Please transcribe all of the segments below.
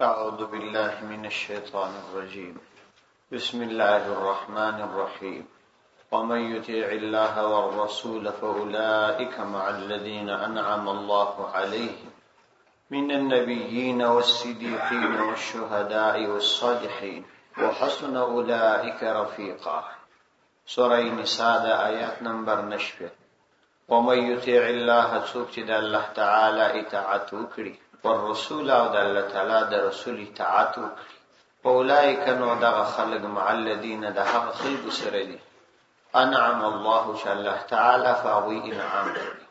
أعوذ بالله من الشيطان الرجيم بسم الله الرحمن الرحيم ومن يطع الله والرسول فأولئك مع الذين أنعم الله عليهم من النبيين والصديقين والشهداء والصالحين وحسن أولئك رفيقا. سورة نساء آيات نمبر 9. ومن يطع الله څوک چې د الله تعالی اطاعت وکړي والرسول او د الله تعالی د رسول اطاعت وکړي اولئک نو دغه خلق مع الذین د هغه خلق سره دي انعم الله چې الله تعالی فاوی انعام کړي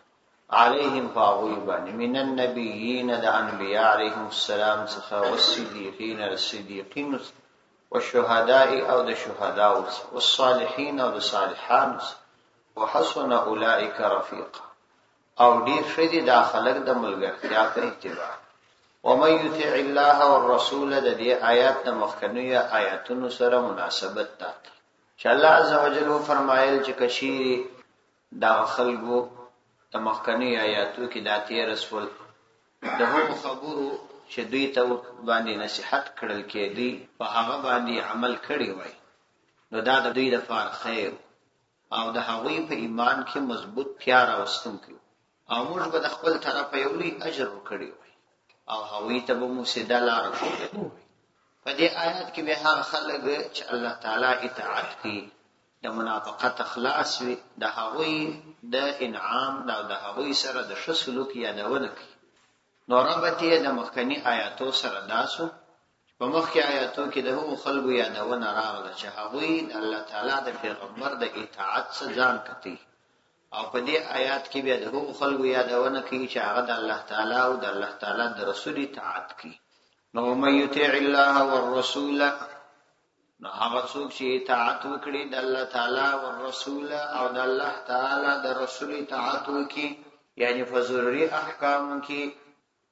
علیهم فاوی باندې من النبیین د انبیاء علیهم السلام څخه والصدیقین الصدیقین والشهداء او د شهدا والصالحین او د صالحان وحسن اولئک رفیقا او ډیر شدي دا خلق د ملګرتیا په اتباع. ومن يطع الله والرسول د دې آیات د مخکنیو آیاتونو سره مناسبت ده چې الله عزوجل فرمایل چې کشيري دا خلقو د مخکنیو آیاتو کې د اتي رسول د هغو خبرو چې دوی ته باندې نصيحت کړل کېدی په هغه باندې عمل کړی وای نو دا د دوی لپاره خیر او د هغوی په ایمان کې مضبوط پیار اوستون کړو او موږ به د خپل طرف یو لوی اجر وکړو او هغوی ته به مسیده لار وښودل. په دې آیات کې به هغه خلک چې الله تعالی اطاعت کوي د منافقت اخلاص وي د هغوی د انعام او د هغوی سره د ښه سلوک یادونه کوي. نو ربط یې د مخکنی آیاتو سره داسو په مخکې آیاتو کې د هغو خلکو یادونه راغله چې هغوی د الله تعالی د پیغمبر د اطاعت څخه ځان کړي او په دې آیات کې بیا د هغو خلکو یادونه کوي چې هغه د الله تعالی او د الله تعالی د رسول اطاعت کوي. نو مې یطیع الله والرسول نو هغه څوک چې اطاعت وکړي د الله تعالی او رسول او د الله تعالی د رسول اطاعت وکړي یعنی فضروري احکام کې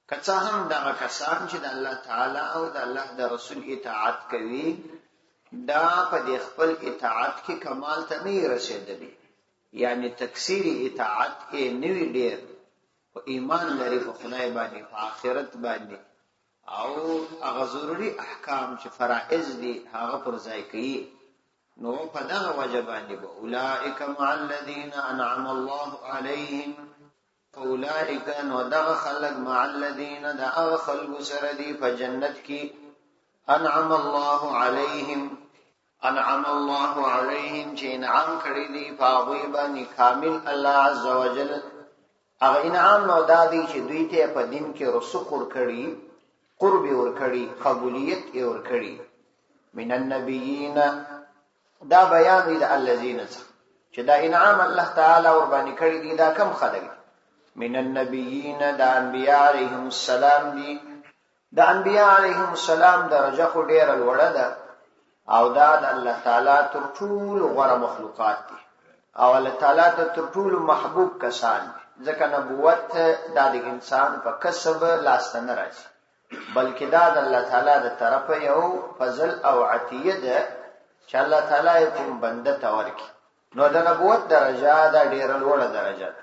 کڅه هم دغه کسان چې د الله تعالی او د الله د رسول اطاعت کوي دا په دې خپل اطاعت کې کمال ته نه رسیدلی یعنی تکثیری اطاعت کې نوی ډیر او ایمان لري په خدای باندې په آخرت باندې او هغه ضروري احکام چې فرائض دي هغه پر ځای کوي نو په دغه وجه باندې به اولئک مع الذین انعم الله علیهم اولئک نو دغه خلق مع الذین دغه خلق سره دي په جنت کې انعم الله علیهم چې انعام کړی دی په هغوی باندې کامل الله عزوجل هغه انعام نو دا دی چې دوی ته په دین کې رسوخ ورکړي قرب ورکړي قبولیت ورکړي من النبیین دا بیان دی د الذین چې دا انعام الله تعالی ور باندې کړی دی دا کم خلک من النبیین د انبیاء علیهم السلام دی د انبیاء علیهم السلام درجه خو ډیره لوړه ده او دا د الله تعالی تر ټولو غوره مخلوقات دي او الله تعالی ته تر ټولو محبوب کسان دي ځکه نبوت د انسان په کسب لاس نه راځي بلکې دا د الله تعالی د طرفه یو فضل او عطیه ده چې الله تعالی کوم بنده ته ورکړي نو د نبوت درجه دا ډیره لوړه درجه ده.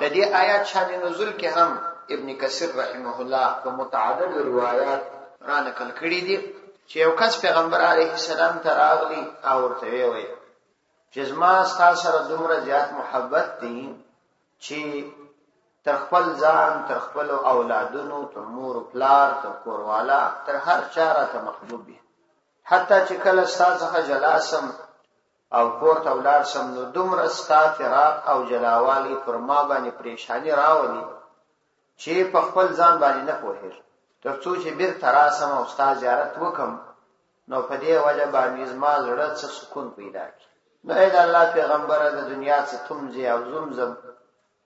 د دې آیات شان نزول کې هم ابن کثیر رحمه الله په متعدد روایت را نقل کړي دي چې یو کس پیغمبر علیه السلام ته راغلی او ورته ویل چې زما ستاسو سره دومره زیات محبت دی چې تر خپل ځان تر خپل اولادونو تر مور او پلار تر کوروالا تر هر چا راته محبوب دي حتی چې کله ستاسو څخه جلاسم او کور ته ولاړ سم نو دومره ستا فراق او جلاوالی پر ما باندې پریشانی راولي چې په خپل ځان باندې نه پوهیږم تر څو چې بیرته راسم او ستا زیارت وکم نو په دې وجه باندې زما زړه څه سکون پیدا کړي. نو اې د الله پیغمبر د دنیا څخه تمځي او زمزم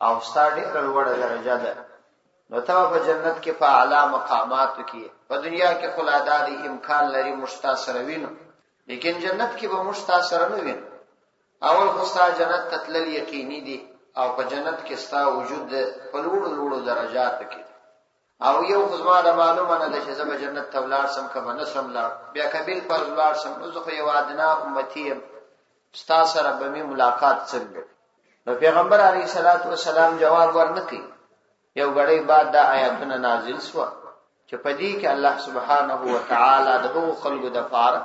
او ستا ډېره لوړه درجه ده نو ته په جنت کې په اعلی مقاماتو کې په دنیا کې خلاداري امکان لري مشتا سره وینو لیکن جنت کې به مشتا سره نه وینو. اول خو ستا جنت تتلل یقیني دي او په جنت کې ستا وجود په لوړو درجاتو کې او یو خزما د معلومه نه ده چې زه به جنت ته ولاړ سم که به نه سم لاړ بیا کبیل پر ولاړ سم نو زه خو یو ادنا امتي یم ستا سره به مې ملاقات څنګه. نو پیغمبر علیه الصلاۃ والسلام جواب ورنکړي. یو غړی بعد دا آیاتونه نازل شو چې په دې کې الله سبحانه و تعالی د هغو خلکو د پاره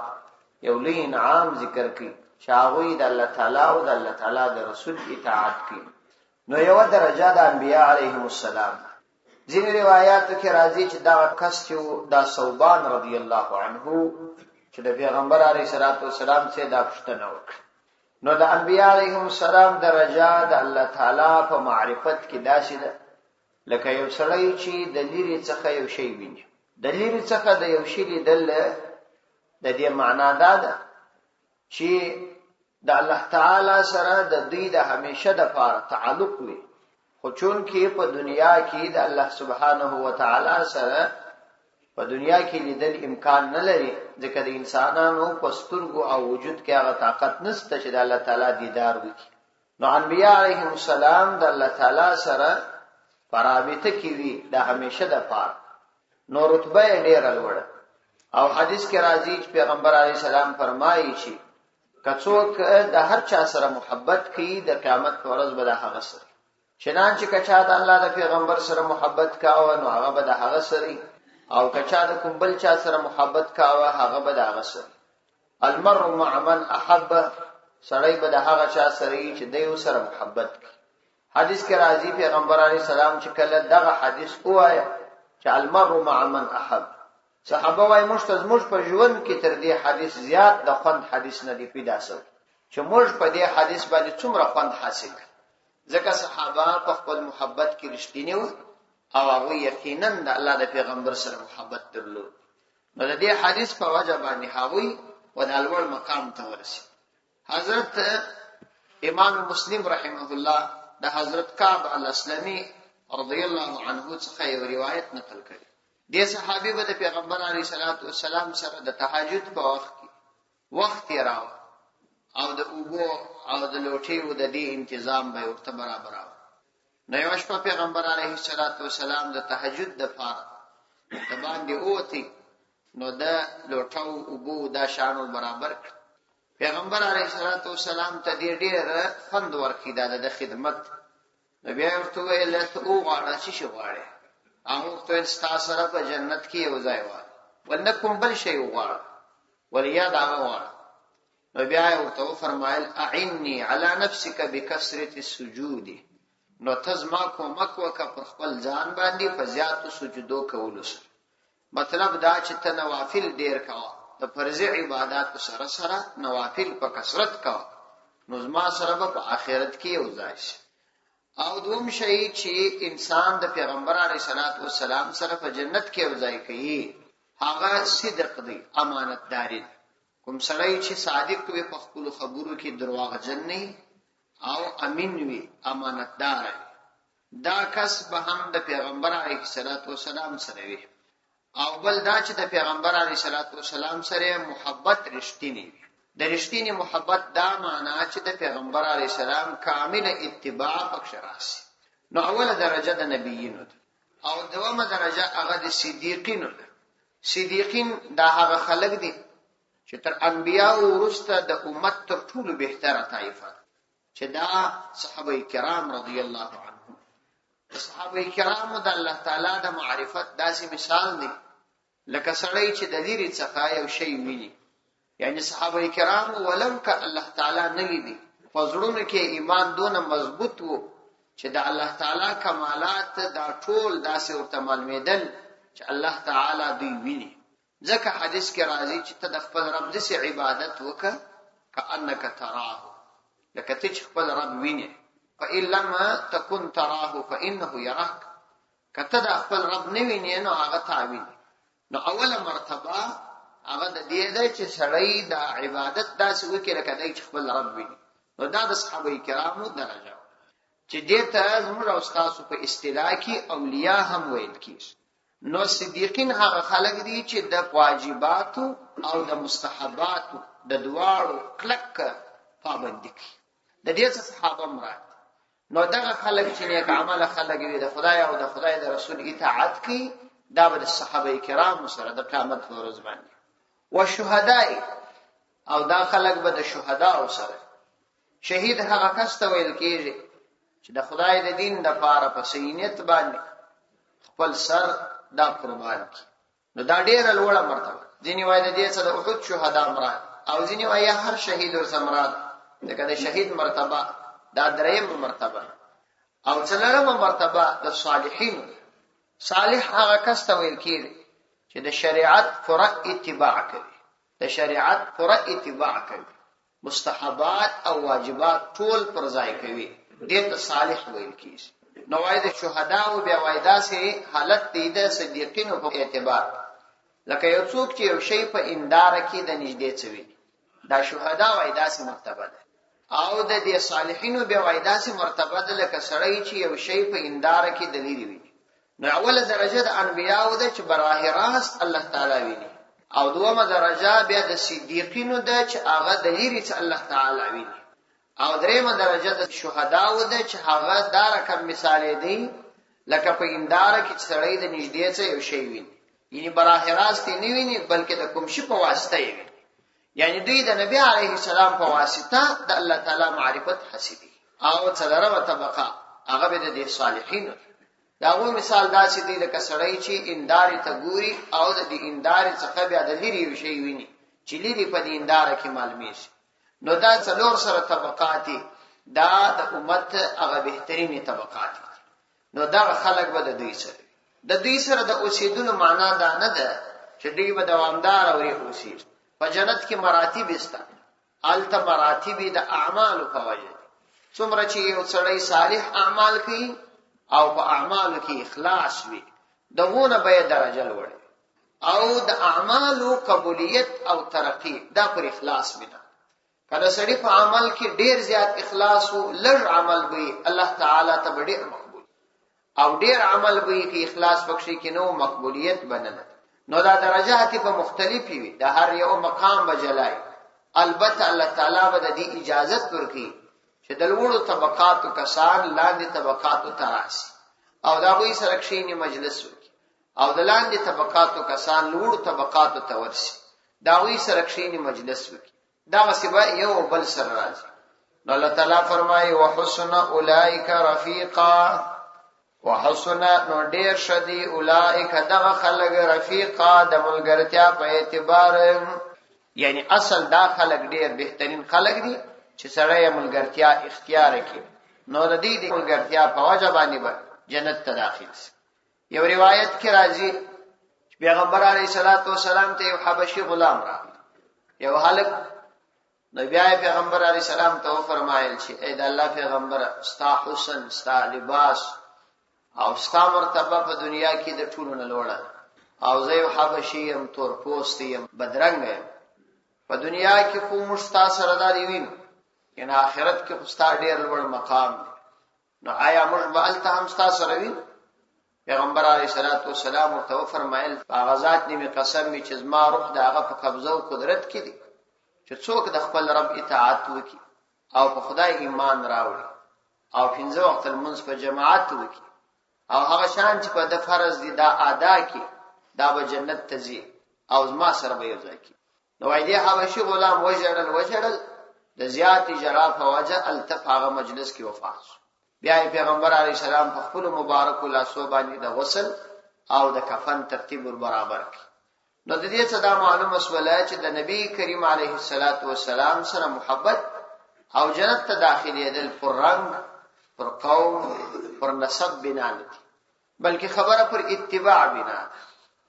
یو لوی انعام ذکر کړي چې هغوی د الله تعالی او د الله تعالی د رسول اطاعت کوي. نو یو درجه د انبیاء علیهم السلام. ځینې روایاتو کې راځي چې دا کس چې دا ثوبان رضی الله عنه چې د پیغمبر علیه الصلاۃ والسلام څخه دا پوښتنه وکړه. نو د انبیاء علیهم السلام درجه د الله تعالی په معرفت کې داسې ده لکه یو سړی چې د لرې څخه یو شی ویني. د لرې څخه د یو شی لیدل د دې معنا دا ده چې د الله تعالی سره د دوی د همیشه د پاره تعلق وي. خو چون کې په دنیا کې د الله سبحانه و تعالی سره په دنیا کې لیدل امکان نه لري، ځکه د انسانانو په سترګو او وجود کې هغه طاقت نشته چې د الله تعالی دیدار وکړي. نو انبیاء علیهم السلام د الله تعالی سره پرابطه کې وي د همیشه د پاره. نو رتبه یې ډیره لوړه. او حدیث کې راځي چې پیغمبر علیه السلام فرمایي چې کڅوک د هر چا سره محبت کوي د قیامت پر ورځ به د هغه سره، چنانچه کچا د الله د پیغمبر سره محبت کاوه نو هغه به د هغه سره، او کچا د کوم بل چا سره محبت کاوه هغه به د هغه سره. المرء مع من احب، سړی به د هغه چا سره چې دیو سره محبت کوي. حدیث کې راځي پیغمبر علیه السلام چې کله دغه حدیث وایي چې المرء مع من احب، صحابه وايي موږ ته زموږ په ژوند کې تر دې حدیث زیات د خوند حدیث نه دی پیدا شوی چې موږ په دې حدیث باندې څومره خوند حاصل کړ. ځکه صحابه په خپل محبت کې رښتینی وو او هغه یقینا د الله د پیغمبر سره محبت درلود. نو د دې حدیث په وجه باندې هغه ودالور مقام ته ورسید. حضرت امام مسلم رحمه الله د حضرت کعب الاسلمي رضی الله عنه څخه یو روایت نقل کړي. دې صحابي به د پیغمبر علیه الصلاۃ والسلام سره د تهجد په وخت راو او د اوبو او د لوټیو د دې تنظیم به ورته برابر و. نو یو شپه پیغمبر علیه الصلاۃ والسلام د تهجد د پاره د باندې اوتی، نو د لوټو اوبو دا شانو برابر کړ. پیغمبر علیه الصلاۃ والسلام ته دې ډېر خوند ورکړي د خدمت. نبی ورته ویل ته وغواړه چې شي غواړي، هغه ته ستاسو سره په جنت کې یو ځای وای ولنه کوم بل شی وغواړه ولیا دا وغواړه. نو بیا ورته فرمایل اعني على نفسك بكثرة السجود، نو تزما کومک وکړه پر خپل ځان باندې په زیاتو سجدو کولو سره. مطلب دا چې ته نوافل ډیر کوه، د فرض عبادت سره سره نوافل په کثرت کوه، نو زما سره په آخرت کې یو ځای شي. او دوم شی چې انسان د پیغمبر علیه الصلاۃ والسلام سره په جنت کې یو ځای کوي هغه صدق دی، امانتداري. کوم سړی چې صادق وي په خپل خبرو کې دروغجن نه او امین وي، امانتدار وي، دا کس به هم د پیغمبر علیه الصلاۃ والسلام سره وي. او بل دا چې د پیغمبر علیه الصلاۃ والسلام سره محبت رښتینی وي. د رښتینی محبت دا معنا چې د پیغمبر علیه السلام کامل اتباع پکښ راسي. نو اوله درجه د نبیینو ده، او دومره درجه هغه د صدیقینو ده. صدیقین دا هغه خلک دي چې تر انبیاء ورسته د امت تر ټولو بهتره طایفه، چې دا صحابه کرام رضی الله عنهم. صحابه کرام د الله تعالی د معرفت داسې مثال دی لکه سړی چې د لرې څخه یو شی ویني. یعنی صحابه کرام ولو که الله تعالی نه لیدي، فزړونو کې ایمان دونه مضبوط وو چې د الله تعالی کمالات دا ټول داسې ورته معلومېدل چې الله تعالی دوی ویني. ځکه حدیث کې راځي چې ته د خپل رب داسې عبادت وکړه کأنک تراه، لکه ته چې خپل رب ویني. فإن لم تكن تراه فإنه يراك، کته د خپل رب نه ویني نو هغه تا ویني. نو اوله مرتبه هغه د دې ده چې سړی د عبادت داسې وکړي لکه دی چې خپل رب ویني. نو دا د صحابه کرامو درجه چې دې ته زموږ او تاسو په اصطلاح کې اولیاء هم ویل کیږي. نو صدیقین هغه خلک دي چې د واجباتو او د مستحباتو د دواړو کلک پابندي کوي. د دې څخه صحابه مراد. نو دغه خلک چې نیک عمل خلک وي د خدای او د خدای د رسول اطاعت کوي، دا به د صحابه کرامو سره د قیامت په ورځ باندې وشهداء، او دا خلک به د شهداء سره. شهید هغه کس ته ویل کیږي چې د خدای د دین د پاره په سینیت باندې خپل سر دا قربان کړي. نو دا ډیره لوړه مرتبه. ځینې وایي د دې څخه د احد شهدا مراد، او ځینې وایي هر شهید ورسره مراد. لکه د شهید مرتبه دا درېمه مرتبه. او څلورمه مرتبه د صالحین. صالح هغه کس ته ویل کېږي چې د شریعت پوره اتباع کوي، د شریعت پوره اتباع کوي، مستحبات او واجبات ټول پر ځای کوي، دې ته صالح ویل کېږي. نو وایي د شهداو بیا وایي داسې حالت دی د صدیقینو په اعتبار، لکه یو څوک چې یو شی په انداره کې د نږدې څوي، دا شهدا وایي داسې مرتبه ده. او د دې صالحینو بیا وایي داسې مرتبه ده لکه سړی چې یو شی په انداره کې د لرې وي. نو اوله درجه د انبیاو ده چې براه راست الله تعالی ویني، او دومه درجه بیا د صدیقینو ده چې هغه د لرې څخه الله تعالی ویني، او دریمه درجه د شهداو ده چې هغه دا رقم مثال دی لکه په انداره کې سړی د نږدې څخه یو شی ویني، یعنی براه راست نه ویني بلکې د کوم شي په واسطه ویني. یعنی دوی د نبی علیه السلام په واسطه د الله تعالی معرفت حاصلي. او څلورمه طبقه هغه به د صالحینو. داغه مثال داسې دی لکه سړی چې اندارې ته ګوري او د دې اندارې څخه بیا د لري یو شی ویني چې لري په دې انداره کې معلومي شي. نو دا څلور سره طبقات دا د امت هغه بهترینې طبقات. نو دا خلک به د دوی سره د اوسېدلو معنا دا نه ده چې دوی به دوامدار او اوسېږي. په جنت کې مراتب استه، الته مراتب د اعمال په وجه څومره چې یو سړی صالح اعمال کوي او په اعمالو کې اخلاص وي دغونه به درجه لوړي، او د اعمالو قبولیت او ترقی دا پر اخلاص بنا. کله سړی په عمل کې ډیر زیات اخلاص او لږ عمل وي الله تعالی ته ډیر مقبول، او ډیر عمل وي کې اخلاص بخشي کې نو مقبولیت بننه. نو دا درجات په مختلفي وي، د هر یو مقام بجلای. البته الله تعالی به د دې اجازه ورکړي چې د لوړو طبقاتو کسان لاندې طبقاتو ته راشي او دا وی سره کښینی مجلس وکړي، او د لاندې طبقاتو کسان لوړو طبقاتو ته ورشي دا وی سره کښینی مجلس وکړي. دا وسبا یو بل سره راځي. نو الله تعالی فرمایي وحسن اولئک رفیقا، وحسن نو ډیر شدي اولئک دغه خلق رفیقا د ملګرتیا په اعتبار، یعنی اصل دا خلق ډیر بهترین خلق دي چې سړی ملګرتیا اختیار کړي. نو د دې ملګرتیا په وجه باندې به جنت ته داخل شي. یو روایت کې راځي چې پیغمبر علیه الصلاۃ والسلام ته یو حبشي غلام راغی، یو هلک. نو بیا پیغمبر علیه السلام ته فرمایل چې اې د الله پیغمبر، ستا حسن، ستا لباس او ستا مرتبه په دنیا کې د ټولو نه لوړه، او زه یو حبشي یم، تور پوست یم، بدرنګ یم. په دنیا کې خو موږ ستا سره دا دی وینو، ان آخرت کې خو ستا ډېر لوړ مقام دی. نو آیا موږ به هلته هم ستا سره وینو؟ پیغمبر علیه الصلاۃ والسلام ورته وفرمایل هغه ذات نیمه قسم می چې زما روح د هغه په قبضه او قدرت کې دی چې څوک د خپل رب اطاعت وکړي او په خدای ایمان راوړي او پنځه وخت لمونځ په جماعت وکړي او هغه شان چې په د فرض دي دا ادا کړي دا به جنت ته ځي او زما سره به یو ځای کړي. نو وایي حبشي غلام وژړل د زیاتې جرا په وجه التف هغه مجلس کې وفات شو. بیا پیغمبر علیه السلام په خپل مبارک لاسو باندې د غسل او د کفن ترتیب برابر کړ. نو د دې څخه دا معلومه شوه چې د نبی کریم علیه السلام سره محبت او جنت ته داخليدل پر رنگ، پر قوم، پر نسب بنا نه دي، بلکې خبره پر اتباع بنا.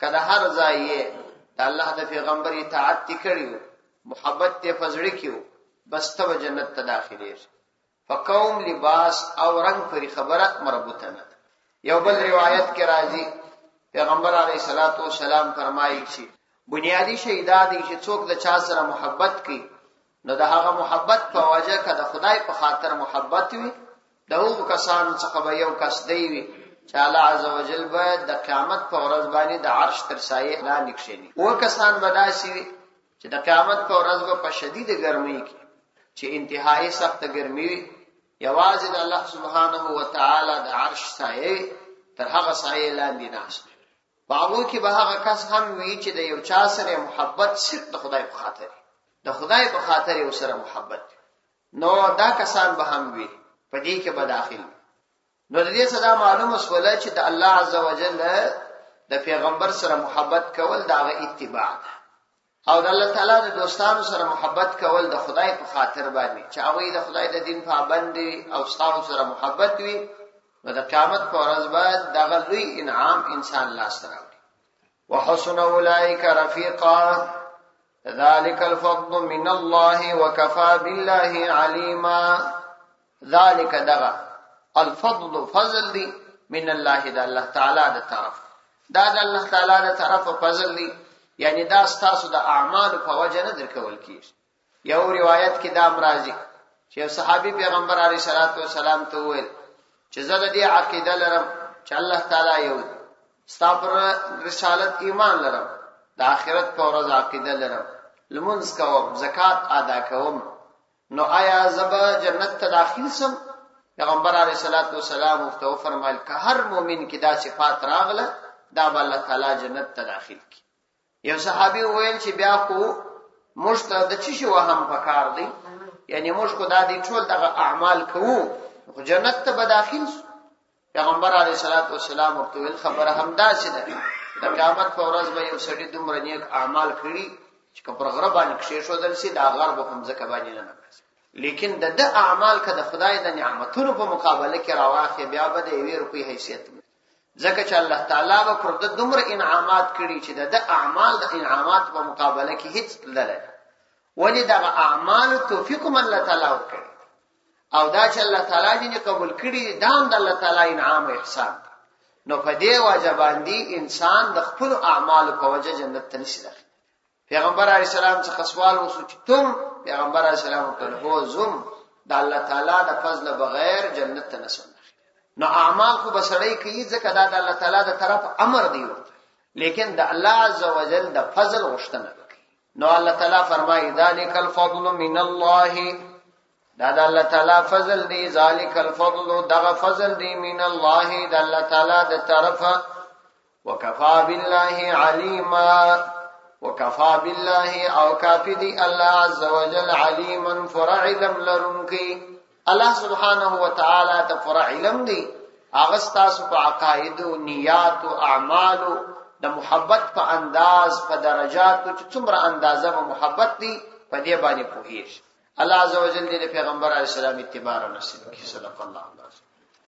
کله هر ځای د الله د پیغمبر اطاعت کړي، محبت ته فزړه کیو، بس ته جنت ته داخليږي. فقوم، لباس او رنگ پر خبره مربوطه نه. یو بل روایت کې راځي پیغمبر علیه السلام فرمایي چې بنیادی شی دا دی چې څوک د چا سره محبت کوي نو د هغه محبت په وجه کده خدای په خاطر محبت وي، د هغو کسانو څخه به یو کس دی وي چې الله عزوجل به د قیامت په ورځ باندې د عرش تر سایه لاندې کښیني. او کسان به داسې وي چې د قیامت په ورځ به په شدید ګرمۍ کې چې انتهایی سخت ګرمي وي، یوازې د الله سبحانه و تعالی د عرش سایه تر هغه سایه لاندې ناست. باغو کې به هغه کس هم وي چې د یو چا سره محبت صرف د خدای په خاطر، د خدای په خاطر یو سره محبت، نو دا کسان به هم وي په دې کې به داخل. نو د دې صدا معلومه شوله چې د الله عزوجل د پیغمبر سره محبت کول دغه اتباع ده او د الله تعالی د دوستانو سره محبت کول د خدای په خاطر باندې چې هغه د خدای د دین پابند دي او ستاسو سره محبت وي نو د قیامت په ورځ باندې دغه لوی انعام انسان لاس راوړي وحسن اولئک رفیقا ذلك الفضل من الله وكفى بالله عليما ذلك دغه الفضل فضل دی من الله د الله تعالی د طرف دا د الله تعالی د طرف فضل دی یعنی دا ستاسو د اعمال په وجه نه درکول کیږي یو روایت کې دا امراضی چې صحابي پیغمبر علیه الصلاۃ والسلام ته وویل چې زه د دې عقیده لرم چې الله تعالی یو دی ستاسو پر رسالت ایمان لرم د آخرت په ورځ عقیده لرم لمونځ کوم زکات ادا کوم نو آیا زبا جنت ته داخل سم پیغمبر علیه الصلاۃ والسلام او فرمایل که هر مؤمن کې دا صفات راغله دا به الله تعالی جنت ته داخل کی یو صحابي وویل چې بیا خو مشته د چی شو هم پکار دی یعنی موږ کو دا دي ټول دغه اعمال کوو خو جنت ته به داخل سو پیغمبر علیه الصلاۃ والسلام ورته خبره هم دا چې د قیامت په ورځ به یو سړي دومره نیک اعمال کړي چې پر غره باندې کښې شو دلسي دا غر به هم ځکه باندې نه نبس لیکن د اعمال کده خدای د نعمتونو په مقابله کې راواخې بیا به د 1 روپۍ حیثیت ځکه چې الله تعالی به پر د دومره انعامات کړي چې د اعمال د انعامات په مقابله کې هیڅ لره ولی د اعمال توفیق من الله تعالی ورکړي او دا چې الله تعالی دې قبول کړي دا هم د الله تعالی انعام او احسان نو په دې واجبان دي انسان د خپل اعمال په وجه جنت ته نشي داخل پیغمبر علیه السلام څخه سوال وسو چې تم پیغمبر علیه السلام ته هو زم د الله تعالی د فضل بغیر جنت ته نشو نو اعمال خو بسړی کوي ځکه دا د الله تعالی د طرف امر دی ورته لیکن د الله عز وجل د فضل غوښتنه کوي نو الله تعالی فرمایي ذالک الفضل من الله دا د الله تعالی فضل دی ذالک الفضل دغه فضل دی من الله د الله تعالی د طرفه وکفا بالله علیما وکفا بالله او کافی دی الله عز وجل علیما فرع علم لرونکی الله سبحانه وتعالى ته فرع علم دی هغه ستاسو په عقاید او نیات او اعمال د محبت په انداز په درجات چې څومره اندازه په محبت دی په دې باندې پوهیږي الله عز وجل دې پیغمبر علیه السلام اتباع نصیب کړي صدق الله العظیم